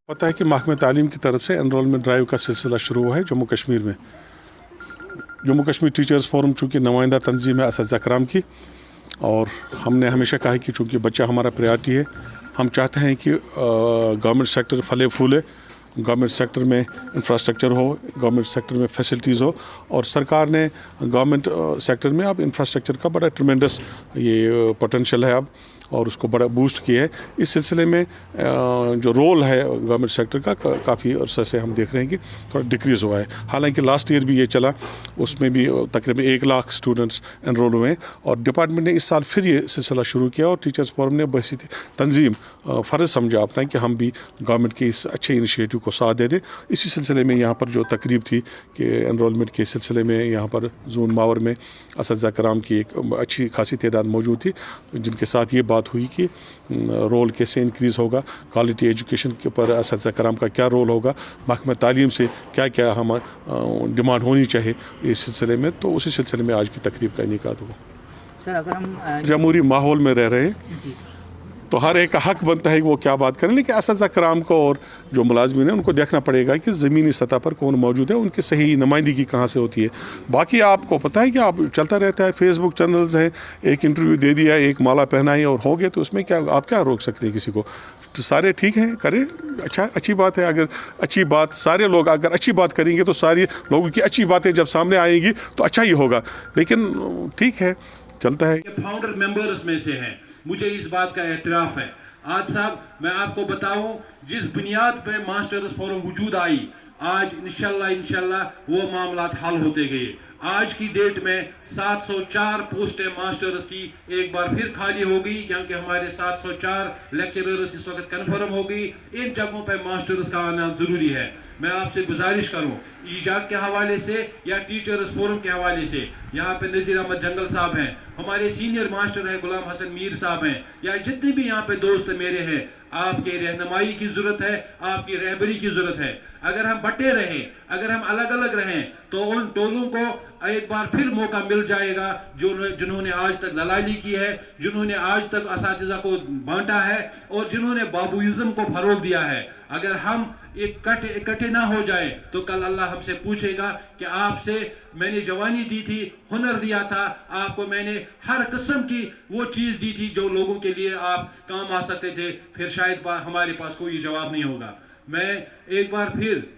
पता है कि महकमे तालीम की तरफ से एनरोलमेंट ड्राइव का सिलसिला शुरू हुआ है जम्मू कश्मीर में। जम्मू कश्मीर टीचर्स फोरम चूँकि नुमाइंदा तंजीम है असद कराम की, और हमने हमेशा कहा कि चूँकि बच्चा हमारा प्रायोरिटी है, हम चाहते हैं कि गवर्नमेंट सेक्टर फले फूले, गवर्नमेंट सेक्टर में इंफ्रास्ट्रक्चर हो, गवर्नमेंट सेक्टर में फैसिलिटीज़ हो, और सरकार ने गवर्नमेंट सेक्टर में अब इंफ्रास्ट्रक्चर का बड़ा ट्रिमेंडस ये पोटेंशियल है अब, और उसको बड़ा बूस्ट किया है। इस सिलसिले में जो रोल है गवर्नमेंट सेक्टर का काफ़ी अरसे से हम देख रहे हैं कि थोड़ा डिक्रीज़ हुआ है। हालांकि लास्ट ईयर भी ये चला, उसमें भी तकरीबन 1 लाख स्टूडेंट्स एनरोल हुए हैं, और डिपार्टमेंट ने इस साल फिर ये सिलसिला शुरू किया, और टीचर्स फोरम ने बसी तंजीम फ़र्ज़ समझा अपना कि हम भी गवर्नमेंट के इस अच्छे इनिशिएटिव को साथ दे दें। इसी सिलसिले में यहाँ पर जो तकरीब थी कि एनरोलमेंट के सिलसिले में यहाँ पर जोन मावर में असद कराम की एक अच्छी खासी तादाद मौजूद थी, जिनके साथ ये बात हुई कि रोल कैसे इंक्रीज़ होगा, क्वालिटी एजुकेशन के ऊपर असद कराम का क्या रोल होगा, महकमा तालीम से क्या क्या हम डिमांड होनी चाहिए इस सिलसिले में। तो उसी सिलसिले में आज की तकरीब का इनेकाद हुआ। सर, अगर हम जमहूरी माहौल में रह रहे हैं तो हर एक का हक बनता है कि वो क्या बात करें, लेकिन असद कराम को और जो मुलाजमीन हैं उनको देखना पड़ेगा कि ज़मीनी सतह पर कौन मौजूद है, उनकी सही नुमाइंदगी कहाँ से होती है। बाकी आपको पता है कि आप चलता रहता है, फेसबुक चैनल्स हैं, एक इंटरव्यू दे दिया, एक माला पहनाई और हो गए, तो उसमें क्या आप क्या रोक सकते हैं किसी को। तो सारे ठीक हैं, करें, अच्छी बात है। अगर अच्छी बात सारे लोग अगर अच्छी बात करेंगे तो सारी लोगों की अच्छी बातें जब सामने आएंगी तो अच्छा ही होगा, लेकिन ठीक है, चलता है। फाउंडर मेंबर्स में से हैं, मुझे इस बात का एतराफ़ है। आज साहब मैं आपको बताऊं, जिस बुनियाद पे मास्टर्स फोरम वजूद आई, आज इंशाल्लाह वो मामलात हल होते गए। आज की डेट में 704 पोस्टें मास्टर्स की एक बार फिर खाली हो गई, क्योंकि हमारे 704 लेक्चरर्स इस वक्त कन्फर्म हो गई। इन जगहों पे मास्टर्स का आना ज़रूरी है। मैं आपसे गुजारिश करूं, ईजाद के हवाले से या टीचर्स फोरम के हवाले से, यहाँ पे नज़ीर अहमद जंगल साहब हैं, हमारे सीनियर मास्टर हैं गुलाम हसन मीर साहब हैं, या जितने भी यहाँ पे दोस्त मेरे हैं, आपके रहनुमाई की ज़रूरत है, आपकी रहबरी की ज़रूरत है। अगर हम बटे रहें, अगर हम अलग अलग रहें, तो उन टोलों को एक बार फिर मौका मिल जाएगा जिन्होंने आज तक दलाली की है, जिन्होंने आज तक असातिज़ा को बांटा है, और जिन्होंने बाबूइज़्म को फरोग दिया है। अगर हम इकट्ठे ना हो जाए तो कल अल्लाह हमसे पूछेगा कि आपसे मैंने जवानी दी थी, हुनर दिया था, आपको मैंने हर किस्म की वो चीज़ दी थी जो लोगों के लिए आप काम आ सकते थे, फिर शायद हमारे पास कोई जवाब नहीं होगा। मैं एक बार फिर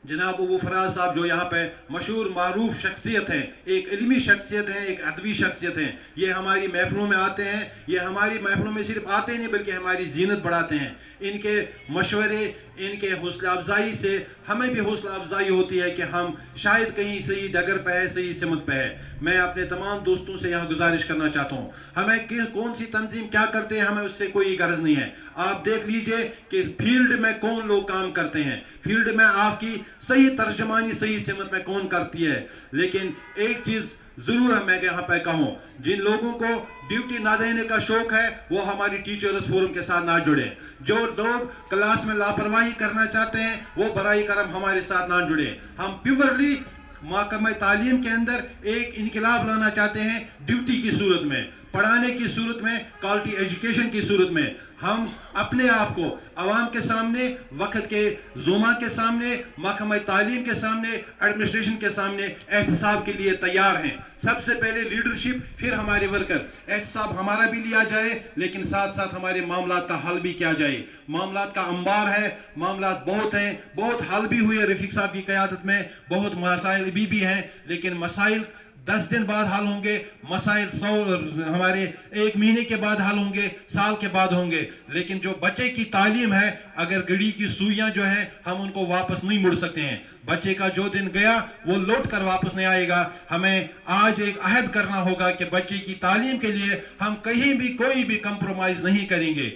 जनाब अबू फराज साहब, जो यहाँ पे मशहूर मारूफ शख्सियत हैं, एक इल्मी शख्सियत हैं, एक अदबी शख्सियत हैं, ये हमारी महफिलों में आते हैं, ये हमारी महफिलों में सिर्फ आते ही नहीं बल्कि हमारी जीनत बढ़ाते हैं। इनके मशवरे, इनके हौसला अफजाई से हमें भी हौसला अफजाई होती है कि हम शायद कहीं सही डगर पे है, सही सिमत पे है। मैं अपने तमाम दोस्तों से यहाँ गुजारिश करना चाहता हूँ, हमें कौन सी तंजीम क्या करते हैं, हमें उससे कोई गर्ज नहीं है। आप देख लीजिए कि फील्ड में कौन लोग काम करते हैं, फील्ड में आपकी सही तर्जमानी सही सिमत में कौन करती है। लेकिन एक चीज़ जरूर मैं यहाँ पे कहूँ, जिन लोगों को ड्यूटी ना देने का शौक है वो हमारी टीचर्स फोरम के साथ ना जुड़े। जो लोग क्लास में लापरवाही करना चाहते हैं वो बराई करम हमारे साथ ना जुड़े। हम प्योरली महकमा तालीम के अंदर एक इनकलाब लाना चाहते हैं, ड्यूटी की सूरत में, पढ़ाने की सूरत में, क्वालिटी एजुकेशन की सूरत में। हम अपने आप को अवाम के सामने, वक्त के जुमा के सामने, महकमा तालीम के सामने, एडमिनिस्ट्रेशन के सामने एहतसाब के लिए तैयार हैं। सबसे पहले लीडरशिप, फिर हमारे वर्कर। एहतसाब हमारा भी लिया जाए, लेकिन साथ साथ हमारे मामलात का हल भी किया जाए। मामलात का अंबार है, मामलात बहुत हैं, बहुत हल भी हुए रफीक साहब की क़यादत में, बहुत मसाइल भी हैं, लेकिन मसाइल 10 दिन बाद हल होंगे, मसाइल 100 हमारे 1 महीने के बाद हल होंगे, साल के बाद होंगे। लेकिन जो बच्चे की तालीम है, अगर घड़ी की सुइयां जो है हम उनको वापस नहीं मुड़ सकते हैं। बच्चे का जो दिन गया वो लौट कर वापस नहीं आएगा। हमें आज एक अहद करना होगा कि बच्चे की तालीम के लिए हम कहीं भी कोई भी कंप्रोमाइज नहीं करेंगे।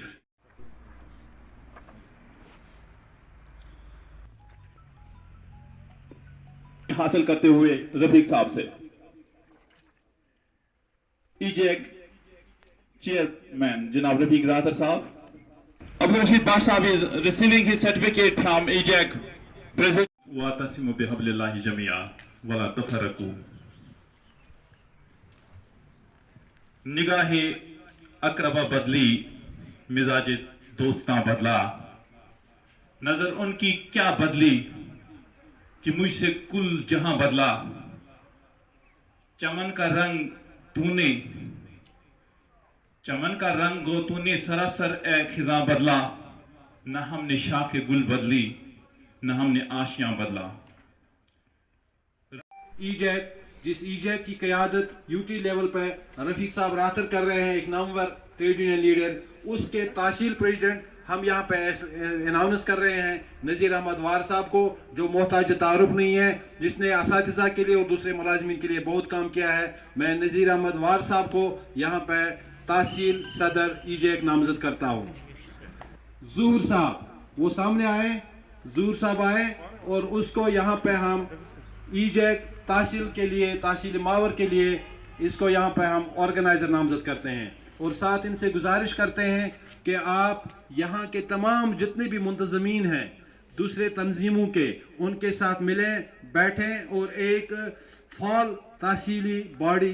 हासिल करते हुए रफीक साहब से ईजेक चेयरमैन जनाब रफीक राथर साहब, Abdul Rashid Bash साहब is receiving his certificate from EJAC president. वातसिमु बिहब्लिल्लाहि जमीआ वला तफरकू। निगाहे अकरबा बदली, मिजाज दोस्तां बदला, नजर उनकी क्या बदली कि मुझसे कुल जहां बदला। चमन का रंग तूने, चमन का रंग गो तूने सरासर ए खिजां बदला, न हमने शाखे गुल बदली, न हमने आशियां बदला। ई-जैक, जिस ई-जैक की क़यादत यूटी लेवल पर रफ़ीक साहब रातर कर रहे हैं, एक नामवर ट्रेड यूनियन लीडर, उसके तहसील प्रेसिडेंट हम यहाँ पे अनाउंस कर रहे हैं नज़ीर अहमद वार साहब को, जो मोहताज तारुफ नहीं है, जिसने असातिज़ा के लिए और दूसरे मुलाजमीन के लिए बहुत काम किया है। मैं नज़ीर अहमद वार साहब को यहाँ पे तहसील सदर ई-जैक नामजद करता हूँ। ज़ूर साहब वो सामने आए, ज़ूर साहब आए और उसको यहाँ पे हम ई-जैक तहसील के लिए, तहसील मावर के लिए इसको यहाँ पे हम ऑर्गेनाइज़र नामजद करते हैं। और साथ इनसे गुजारिश करते हैं कि आप यहाँ के तमाम जितने भी मुंतज़मीन हैं दूसरे तंजीमों के, उनके साथ मिलें, बैठें और एक फॉल तहसीली बॉडी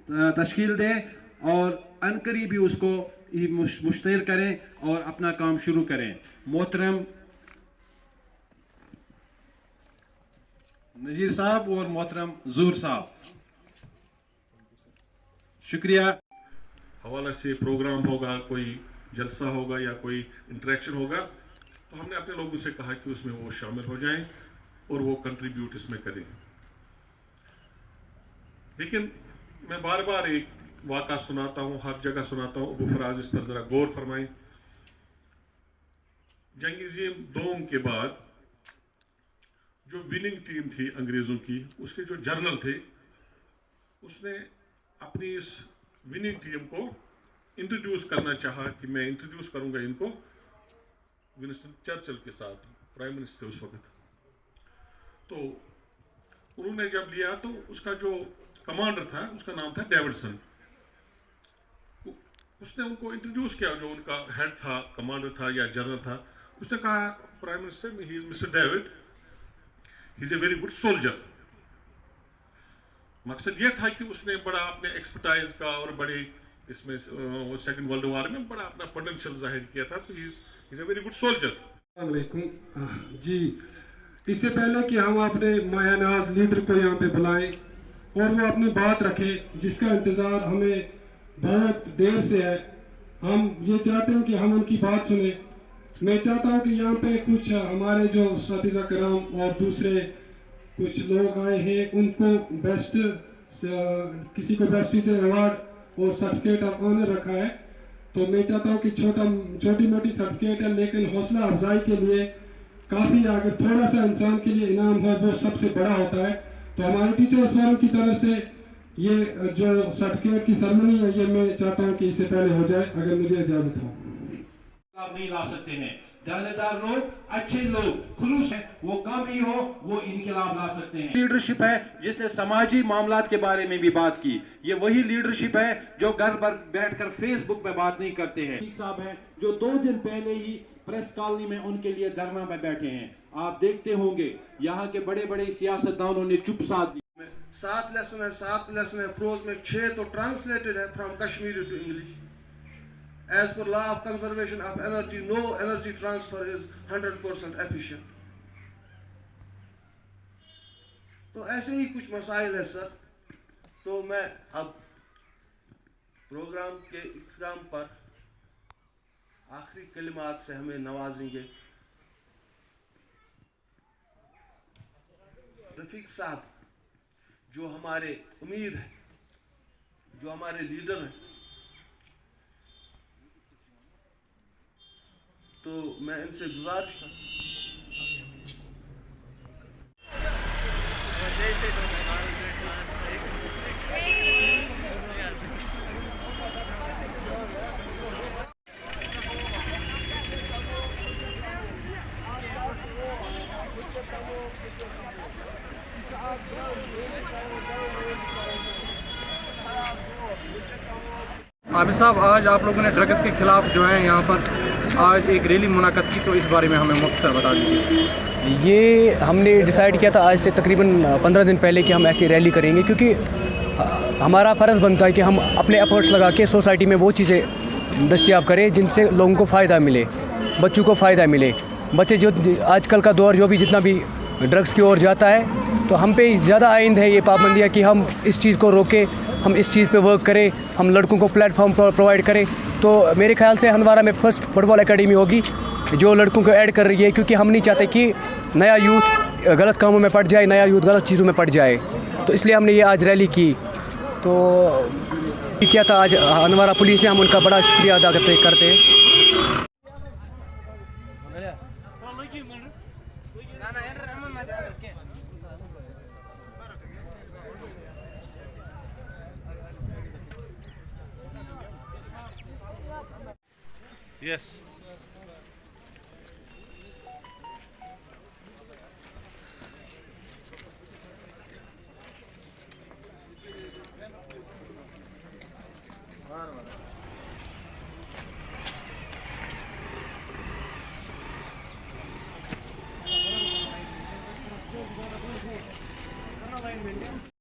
तश्कील दें और अनकरीब भी उसको मुश्तहर करें और अपना काम शुरू करें। मोहतरम नज़ीर साहब और मोहतरम ज़ूर साहब, शुक्रिया। हवाले से प्रोग्राम होगा, कोई जलसा होगा या कोई इंटरेक्शन होगा, तो हमने अपने लोगों से कहा कि उसमें वो शामिल हो जाएं और वो कंट्रीब्यूट इसमें करें। लेकिन मैं बार बार एक वाक़ा सुनाता हूँ, हर जगह सुनाता हूँ, अबू फराज इस पर ज़रा गौर फरमाएं। जंगीज़ दोम के बाद जो विनिंग टीम थी अंग्रेज़ों की, उसके जो जर्नल थे, उसने अपनी इस विनिंग टीम को इंट्रोड्यूस करना चाहा कि मैं इंट्रोड्यूस करूंगा इनको विंस्टन चर्चिल के साथ, प्राइम मिनिस्टर उस वक्त। तो उन्होंने जब लिया तो उसका जो कमांडर था उसका नाम था डेविडसन। उसने उनको इंट्रोड्यूस किया, जो उनका हेड था, कमांडर था या जनरल था। उसने कहा, prime minister, he is mister David, he is a very good soldier. मकसद यह था कि उसने बड़ा अपने एक्सपर्टाइज का और बड़े इसमें सेकंड वर्ल्ड वॉर में बड़ा अपना पोटेंशियल जाहिर किया था। तो he is a very good soldier. जी, इससे पहले कि हम अपने मायानाज लीडर को यहाँ पे बुलाएं और वो अपनी बात रखे, जिसका इंतज़ार हमें बहुत देर से है, हम ये चाहते हैं कि हम उनकी बात सुने। मैं चाहता हूँ कि यहाँ पे कुछ हमारे जो असातिज़ा कराम और दूसरे कुछ लोग आए हैं, उनको बेस्ट, किसी को बेस्ट टीचर अवार्ड और सर्टिफिकेट ऑफ ऑनर रखा है। तो मैं चाहता हूँ कि छोटी मोटी सर्टिफिकेट है, लेकिन हौसला अफजाई के लिए काफ़ी अगर थोड़ा सा इंसान के लिए इनाम हो वो सबसे बड़ा होता है। तो हमारे टीचर्स फोरम की तरफ से ये जो सर्टिफिकेट की सेरेमनी है, ये मैं चाहता हूँ कि इससे पहले हो जाए, अगर मुझे इजाज़त हो। आप नहीं ला सकते हैं, दानेदार लोग, अच्छे लोग, खुलूस है, वो कम ही हो, वो इनकलाब ला सकते हैं। लीडरशिप है जिसने समाजी मामलात के बारे में भी बात की। ये वही लीडरशिप है जो घर पर बैठकर फेसबुक पे बात नहीं करते हैं। साहब हैं जो 2 दिन पहले ही प्रेस कॉलोनी में उनके लिए धरना में बैठे हैं। आप देखते होंगे यहाँ के बड़े बड़े सियासतदानों ने चुप साथ दी। 7 लेसन है प्रोज में, 6 तो ट्रांसलेटेड है from Kashmiri to English. As per law of conservation of energy, no energy transfer is 100% efficient. तो ऐसे ही कुछ मसाइल है सर। तो मैं अब प्रोग्राम के इख्तिताम पर आखिरी कलिमात से हमें नवाजेंगे। रफीक साहब जो हमारे अमीर हैं, जो हमारे लीडर हैं, तो मैं इनसे गुजारिश आबिद साहब, आज आप लोगों ने ड्रग्स के खिलाफ जो है यहाँ पर आज एक रैली मुनाक़द की, तो इस बारे में हमें मुख्तसर बता दीजिए। ये हमने डिसाइड किया था आज से तकरीबन 15 दिन पहले कि हम ऐसी रैली करेंगे, क्योंकि हमारा फ़र्ज़ बनता है कि हम अपने एफर्ट्स लगा के सोसाइटी में वो चीज़ें दस्तयाब करें जिनसे लोगों को फ़ायदा मिले, बच्चों को फ़ायदा मिले। बच्चे जो आजकल का दौर जो भी जितना भी ड्रग्स की ओर जाता है, तो हम पे ज़्यादा आइंद है ये पाबंदियाँ कि हम इस चीज़ को रोकें, हम इस चीज़ पे वर्क करें, हम लड़कों को प्लेटफॉर्म प्रोवाइड करें। तो मेरे ख्याल से हंदवारा में फर्स्ट फुटबॉल एकेडमी होगी जो लड़कों को ऐड कर रही है, क्योंकि हम नहीं चाहते कि नया यूथ गलत कामों में पड़ जाए, नया यूथ गलत चीज़ों में पड़ जाए। तो इसलिए हमने ये आज रैली की। तो किया था आज हंदवारा पुलिस ने, हम उनका बड़ा शुक्रिया अदा करते हैं। Yes.